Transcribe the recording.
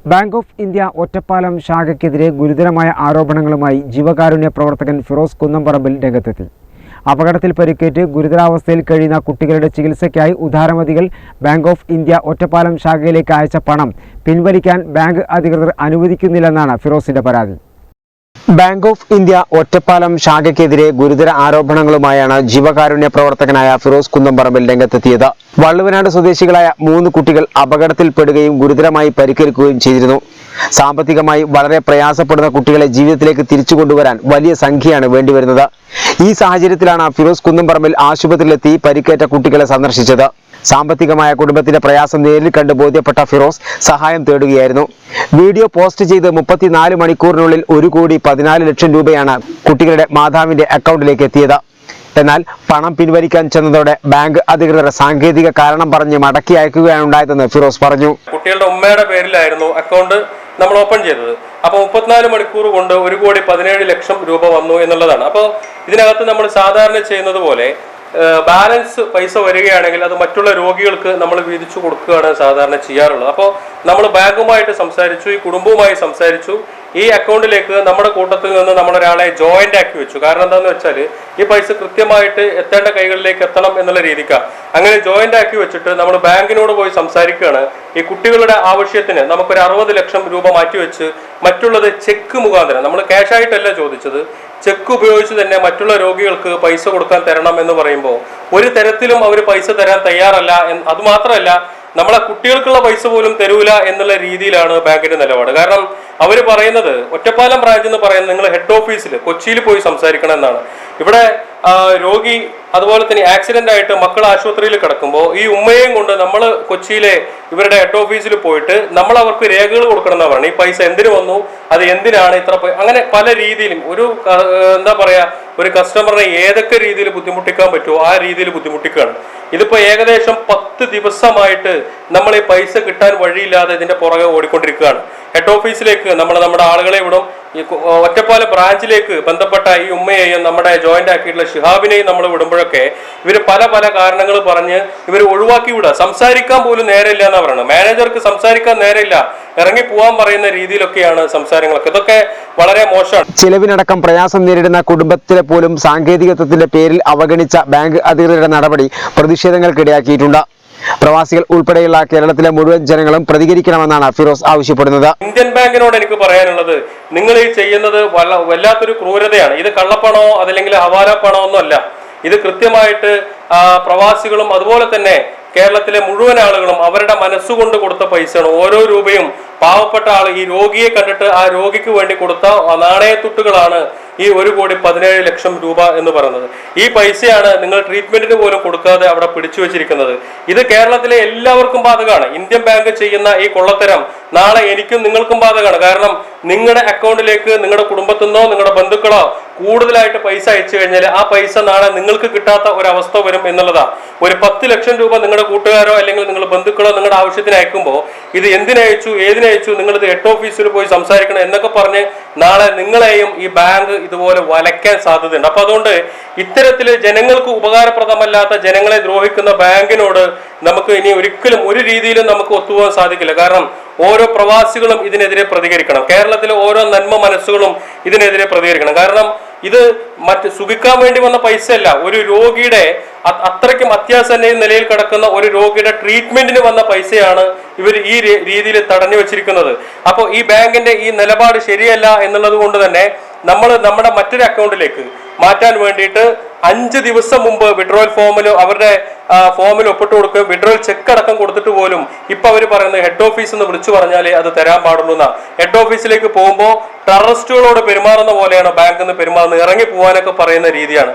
Bank of India Ottapalam ശാഖയ്ക്കെതിരെ ഗുരുതരമായ ആരോപണങ്ങളുമായി ജീവകാരുണ്യ പ്രവർത്തകൻ ഫിറോസ് കുന്നംപറമ്പിൽ രംഗത്തെത്തി. അപകടത്തിൽ പരിക്കേറ്റ് ഗുരുതരാവസ്ഥയിൽ കഴിയുന്ന കുട്ടികളുടെ ചികിത്സയ്ക്കായി ഉദാരമതികൾ ബാങ്ക് ഓഫ് ഇന്ത്യ ഒറ്റപ്പാലം ശാഖയിലേക്ക് അയച്ച പണം പിൻവലിക്കാൻ ബാങ്ക് അധികൃതർ അനുവദിക്കുന്നില്ലെന്നാണ് ഫിറോസിന്റെ പരാതി. ബാങ്ക് ഓഫ് ഇന്ത്യ ഒറ്റപ്പാലം ശാഖയ്ക്കെതിരെ ഗുരുതര ആരോപണങ്ങളുമായാണ് ജീവകാരുണ്യ പ്രവർത്തകനായ ഫിറോസ് കുന്നംപറമ്പിൽ രംഗത്തെത്തിയത്. വള്ളുവനാട് സ്വദേശികളായ 3 കുട്ടികൾ അപകടത്തിൽപ്പെടുകയും ഗുരുതരമായി പരിക്കേൽക്കുകയും ചെയ്തിരുന്നു. സാമ്പത്തികമായി വളരെ പ്രയാസപ്പെടുന്ന കുട്ടികളെ ജീവിതത്തിലേക്ക് തിരിച്ചു കൊണ്ടുവരാൻ വലിയ സംഖ്യയാണ് വേണ്ടിവരുന്നത്. ഈ സാഹചര്യത്തിലാണ് ഫിറോസ് കുന്നംപറമ്പിൽ ആശുപത്രിയിലെത്തി പരിക്കേറ്റ കുട്ടികളെ സന്ദർശിച്ചത്. സാമ്പത്തികമായ കുടുംബത്തിന്റെ പ്രയാസം നേരിൽ കണ്ട് ബോധ്യപ്പെട്ട ഫിറോസ് സഹായം തേടുകയായിരുന്നു. വീഡിയോ പോസ്റ്റ് ചെയ്ത് 34 മണിക്കൂറിനുള്ളിൽ 1,14,00,000 രൂപയാണ് കുട്ടികളുടെ മാതാവിന്റെ അക്കൗണ്ടിലേക്ക് എത്തിയത്. എന്നാൽ പണം പിൻവലിക്കാൻ ചെന്നതോടെ ബാങ്ക് അധികൃതർ സാങ്കേതിക കാരണം പറഞ്ഞ് മടക്കി അയക്കുകയാണ് ഉണ്ടായതെന്ന് ഫിറോസ് പറഞ്ഞു. കുട്ടികളുടെ ഉമ്മയുടെ പേരിലായിരുന്നു അക്കൗണ്ട് നമ്മൾ ഓപ്പൺ ചെയ്തത്. അപ്പോൾ 34 മണിക്കൂർ കൊണ്ട് 1,17,00,000 രൂപ വന്നു എന്നുള്ളതാണ്. അപ്പോൾ ഇതിനകത്ത് നമ്മൾ സാധാരണ ചെയ്യുന്നത് പോലെ ബാലൻസ് പൈസ വരികയാണെങ്കിൽ അത് മറ്റുള്ള രോഗികൾക്ക് നമ്മൾ വീതിച്ചു കൊടുക്കുകയാണ് സാധാരണ ചെയ്യാറുള്ളത്. അപ്പോൾ നമ്മൾ ബാങ്കുമായിട്ട് സംസാരിച്ചു, ഈ കുടുംബവുമായി സംസാരിച്ചു. ഈ അക്കൗണ്ടിലേക്ക് നമ്മുടെ കൂട്ടത്തിൽ നിന്ന് നമ്മളൊരാളെ ജോയിന്റ് ആക്കി വെച്ചു. കാരണം എന്താണെന്ന് വെച്ചാൽ ഈ പൈസ കൃത്യമായിട്ട് എത്തേണ്ട കൈകളിലേക്ക് എത്തണം എന്നുള്ള രീതിക്കാണ്. അങ്ങനെ ജോയിന്റ് ആക്കി വെച്ചിട്ട് നമ്മൾ ബാങ്കിനോട് പോയി സംസാരിക്കുകയാണ്. ഈ കുട്ടികളുടെ ആവശ്യത്തിന് നമുക്കൊരു 60 ലക്ഷം രൂപ മാറ്റിവെച്ച് മറ്റുള്ളത് ചെക്ക് മുഖാന്തരം, നമ്മൾ ക്യാഷ് ആയിട്ടല്ല ചോദിച്ചത്, ചെക്ക് ഉപയോഗിച്ച് തന്നെ മറ്റുള്ള രോഗികൾക്ക് പൈസ കൊടുക്കാൻ തരണം എന്ന് പറയുമ്പോൾ ഒരു തരത്തിലും അവർ പൈസ തരാൻ തയ്യാറല്ല. അതുമാത്രമല്ല, നമ്മളെ കുട്ടികൾക്കുള്ള പൈസ പോലും തരൂല എന്നുള്ള രീതിയിലാണ് ബാങ്കിന്റെ നിലപാട്. കാരണം അവർ പറയുന്നത്, ഒറ്റപ്പാലം ബ്രാഞ്ച് എന്ന് പറയുന്നത് നിങ്ങൾ ഹെഡ് ഓഫീസിൽ കൊച്ചിയിൽ പോയി സംസാരിക്കണം എന്നാണ്. ഇവിടെ രോഗി അതുപോലെ തന്നെ ആക്സിഡന്റ് ആയിട്ട് മക്കൾ ആശുപത്രിയിൽ കിടക്കുമ്പോൾ ഈ ഉമ്മയെയും കൊണ്ട് നമ്മൾ കൊച്ചിയിലെ ഇവരുടെ ഹെഡ് ഓഫീസിൽ പോയിട്ട് നമ്മൾ അവർക്ക് രേഖകൾ കൊടുക്കണം എന്നാണ് പറയുന്നത്. ഈ പൈസ എന്തിനു വന്നു, അത് എന്തിനാണ് ഇത്ര, അങ്ങനെ പല രീതിയിലും ഒരു എന്താ പറയാ, ഒരു കസ്റ്റമറിനെ ഏതൊക്കെ രീതിയിൽ ബുദ്ധിമുട്ടിക്കാൻ പറ്റുമോ ആ രീതിയിൽ ബുദ്ധിമുട്ടിക്കുകയാണ്. ഇതിപ്പോ ഏകദേശം 10 ദിവസമായിട്ട് നമ്മൾ ഈ പൈസ കിട്ടാൻ വഴിയില്ലാതെ ഇതിന്റെ പുറകെ ഓടിക്കൊണ്ടിരിക്കുകയാണ്. ഹെഡ് ഓഫീസിലേക്ക് നമ്മുടെ ആളുകളെ വിടും. ഈ ഒറ്റപ്പാലം ബ്രാഞ്ചിലേക്ക് ബന്ധപ്പെട്ട ഈ ഉമ്മയെയും നമ്മുടെ ജോയിന്റ് ആക്കിയിട്ടുള്ള ഷിഹാബിനെയും നമ്മൾ വിടുമ്പോഴൊക്കെ ഇവർ പല കാരണങ്ങൾ പറഞ്ഞ് ഇവർ ഒഴിവാക്കി വിടുക. സംസാരിക്കാൻ പോലും നേരമില്ല എന്നാ പറയുന്നത്. മാനേജർക്ക് സംസാരിക്കാൻ നേരമില്ല, ഇറങ്ങി പോവാൻ പറയുന്ന രീതിയിലൊക്കെയാണ് സംസാരങ്ങളൊക്കെ. ഇതൊക്കെ വളരെ മോശമാണ്. ചിലവിനടക്കം പ്രയാസം നേരിടുന്ന കുടുംബത്തിലെ പോലും സാങ്കേതികത്വത്തിന്റെ പേരിൽ അവഗണിച്ച ബാങ്ക് അധികൃതരുടെ നടപടി പ്രതിഷേധങ്ങൾക്കിടയാക്കിയിട്ടുണ്ട്. പ്രവാസികൾ ഉൾപ്പെടെയുള്ള കേരളത്തിലെ മുഴുവൻ ജനങ്ങളും പ്രതികരിക്കണമെന്നാണ് ഫിറോസ് ആവശ്യപ്പെടുന്നത്. ഇന്ത്യൻ ബാങ്കിനോട് എനിക്ക് പറയാനുള്ളത്, നിങ്ങൾ ഈ ചെയ്യുന്നത് വല്ലാത്തൊരു ക്രൂരതയാണ്. ഇത് കള്ളപ്പണോ അതല്ലെങ്കിൽ ഹവാല പണോ ഒന്നും അല്ല. ഇത് കൃത്യമായിട്ട് പ്രവാസികളും അതുപോലെ തന്നെ കേരളത്തിലെ മുഴുവൻ ആളുകളും അവരുടെ മനസ്സുകൊണ്ട് കൊടുത്ത പൈസയാണ്. ഓരോ രൂപയും പാവപ്പെട്ട ആൾ ഈ രോഗിയെ കണ്ടിട്ട് ആ രോഗിക്ക് വേണ്ടി കൊടുത്ത നാണയത്തുട്ടുകളാണ് ഈ 1,17,00,000 രൂപ എന്ന് പറയുന്നത്. ഈ പൈസയാണ് നിങ്ങൾ ട്രീറ്റ്മെന്റിന് പോലും കൊടുക്കാതെ അവിടെ പിടിച്ചു വെച്ചിരിക്കുന്നത്. ഇത് കേരളത്തിലെ എല്ലാവർക്കും ബാധകമാണ്. ഇന്ത്യൻ ബാങ്ക് ചെയ്യുന്ന ഈ കൊള്ളത്തരം നാളെ എനിക്കും നിങ്ങൾക്കും ബാധകമാണ്. കാരണം നിങ്ങളുടെ അക്കൗണ്ടിലേക്ക് നിങ്ങളുടെ കുടുംബത്തിൽ നിന്നോ നിങ്ങളുടെ ബന്ധുക്കളോ കൂടുതലായിട്ട് പൈസ അയച്ചു കഴിഞ്ഞാൽ ആ പൈസ നാളെ നിങ്ങൾക്ക് കിട്ടാത്ത ഒരവസ്ഥ വരും എന്നുള്ളതാണ്. ഒരു 10 ലക്ഷം രൂപ നിങ്ങളുടെ കൂട്ടുകാരോ അല്ലെങ്കിൽ നിങ്ങളുടെ ബന്ധുക്കളോ നിങ്ങളുടെ ആവശ്യത്തിന് അയക്കുമ്പോൾ ഇത് എന്തിനയച്ചു, ഏതിനയച്ചു, നിങ്ങളിത് ഹെഡ് ഓഫീസിൽ പോയി സംസാരിക്കണം എന്നൊക്കെ പറഞ്ഞ് നാളെ നിങ്ങളെയും ഈ ബാങ്ക് ഇതുപോലെ വലയ്ക്കാൻ സാധ്യതയുണ്ട്. അപ്പൊ അതുകൊണ്ട് ഇത്തരത്തില് ജനങ്ങൾക്ക് ഉപകാരപ്രദമല്ലാത്ത, ജനങ്ങളെ ദ്രോഹിക്കുന്ന ബാങ്കിനോട് നമുക്ക് ഇനി ഒരിക്കലും ഒരു രീതിയിലും നമുക്ക് ഒത്തുപോകാൻ സാധിക്കില്ല. കാരണം ഓരോ പ്രവാസികളും ഇതിനെതിരെ പ്രതികരിക്കണം. കേരളത്തിലെ ഓരോ നന്മ മനസ്സുകളും ഇതിനെതിരെ പ്രതികരിക്കണം. കാരണം ഇത് മറ്റ് സുഖിക്കാൻ വേണ്ടി വന്ന പൈസ അല്ല. ഒരു രോഗിയുടെ അത്രയ്ക്കും അത്യാസന്ന നിലയിൽ കിടക്കുന്ന ഒരു രോഗിയുടെ ട്രീറ്റ്മെന്റിന് വന്ന പൈസയാണ് ഇവർ ഈ രീതിയിൽ തടഞ്ഞു വെച്ചിരിക്കുന്നത്. അപ്പോൾ ഈ ബാങ്കിന്റെ ഈ നിലപാട് ശരിയല്ല എന്നുള്ളത് കൊണ്ട് തന്നെ നമ്മൾ നമ്മുടെ മറ്റൊരു അക്കൗണ്ടിലേക്ക് മാറ്റാൻ വേണ്ടിയിട്ട് 5 ദിവസം മുമ്പ് വിഡ്രോവൽ ഫോമിൽ അവരുടെ ഫോമിൽ ഒപ്പിട്ട് കൊടുക്കുകയും വിഡ്രോവൽ ചെക്ക് അടക്കം കൊടുത്തിട്ട് പോലും ഇപ്പൊ അവർ പറയുന്നത് ഹെഡ് ഓഫീസിൽ നിന്ന് വിളിച്ചു പറഞ്ഞാലേ അത് തരാൻ പാടുള്ളൂ എന്നാ. ഹെഡ് ഓഫീസിലേക്ക് പോകുമ്പോൾ ടെററിസ്റ്റുകളോട് പെരുമാറുന്ന പോലെയാണ് ബാങ്കിൽ നിന്ന് പെരുമാറുന്നത്. ഇറങ്ങി പോകാനൊക്കെ പറയുന്ന രീതിയാണ്.